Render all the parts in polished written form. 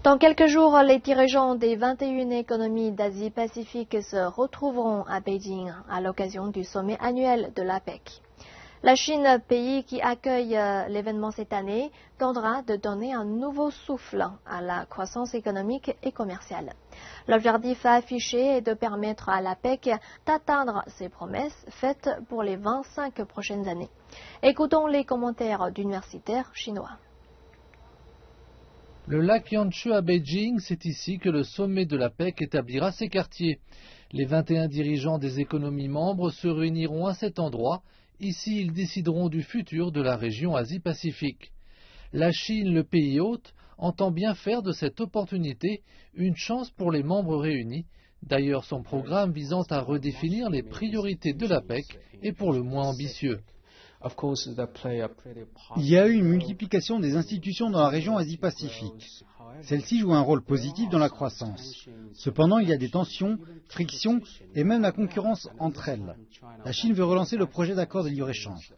Dans quelques jours, les dirigeants des 21 économies d'Asie-Pacifique se retrouveront à Beijing à l'occasion du sommet annuel de l'APEC. La Chine, pays qui accueille l'événement cette année, tentera de donner un nouveau souffle à la croissance économique et commerciale. L'objectif affiché est de permettre à l'APEC d'atteindre ses promesses faites pour les 25 prochaines années. Écoutons les commentaires d'universitaires chinois. Le lac Yanshu à Beijing, c'est ici que le sommet de l'APEC établira ses quartiers. Les 21 dirigeants des économies membres se réuniront à cet endroit. Ici, ils décideront du futur de la région Asie-Pacifique. La Chine, le pays hôte, entend bien faire de cette opportunité une chance pour les membres réunis. D'ailleurs, son programme visant à redéfinir les priorités de l'APEC est pour le moins ambitieux. Il y a eu une multiplication des institutions dans la région Asie-Pacifique. Celle-ci joue un rôle positif dans la croissance. Cependant, il y a des tensions, frictions et même la concurrence entre elles. La Chine veut relancer le projet d'accord de libre-échange.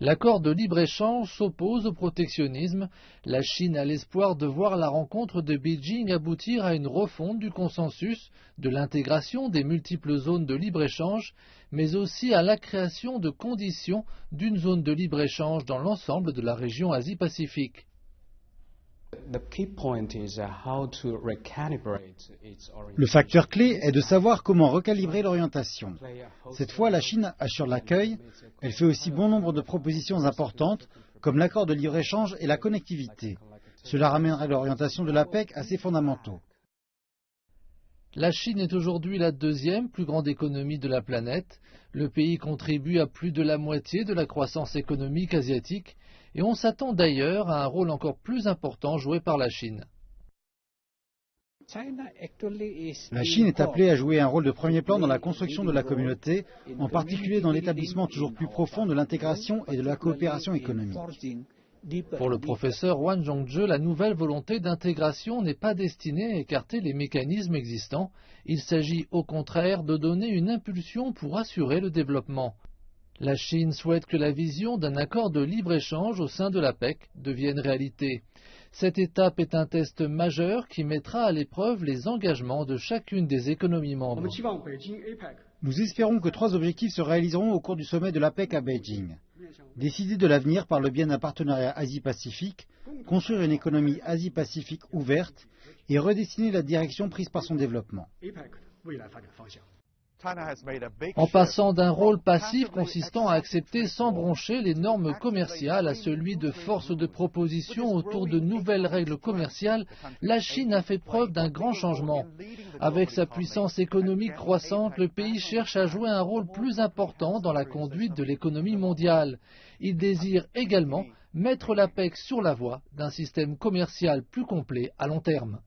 L'accord de libre-échange s'oppose au protectionnisme. La Chine a l'espoir de voir la rencontre de Beijing aboutir à une refonte du consensus, de l'intégration des multiples zones de libre-échange, mais aussi à la création de conditions d'une zone de libre-échange dans l'ensemble de la région Asie-Pacifique. Le facteur clé est de savoir comment recalibrer l'orientation. Cette fois, la Chine assure l'accueil. Elle fait aussi bon nombre de propositions importantes, comme l'accord de libre-échange et la connectivité. Cela ramènerait l'orientation de l'APEC à ses fondamentaux. La Chine est aujourd'hui la deuxième plus grande économie de la planète. Le pays contribue à plus de la moitié de la croissance économique asiatique et on s'attend d'ailleurs à un rôle encore plus important joué par la Chine. La Chine est appelée à jouer un rôle de premier plan dans la construction de la communauté, en particulier dans l'établissement toujours plus profond de l'intégration et de la coopération économique. Pour le professeur Wang Zhongzhe, la nouvelle volonté d'intégration n'est pas destinée à écarter les mécanismes existants. Il s'agit au contraire de donner une impulsion pour assurer le développement. La Chine souhaite que la vision d'un accord de libre-échange au sein de l'APEC devienne réalité. Cette étape est un test majeur qui mettra à l'épreuve les engagements de chacune des économies membres. Nous espérons que 3 objectifs se réaliseront au cours du sommet de l'APEC à Beijing. Décider de l'avenir par le biais d'un partenariat Asie-Pacifique, construire une économie Asie-Pacifique ouverte et redessiner la direction prise par son développement. En passant d'un rôle passif consistant à accepter sans broncher les normes commerciales à celui de force de proposition autour de nouvelles règles commerciales, la Chine a fait preuve d'un grand changement. Avec sa puissance économique croissante, le pays cherche à jouer un rôle plus important dans la conduite de l'économie mondiale. Il désire également mettre l'APEC sur la voie d'un système commercial plus complet à long terme.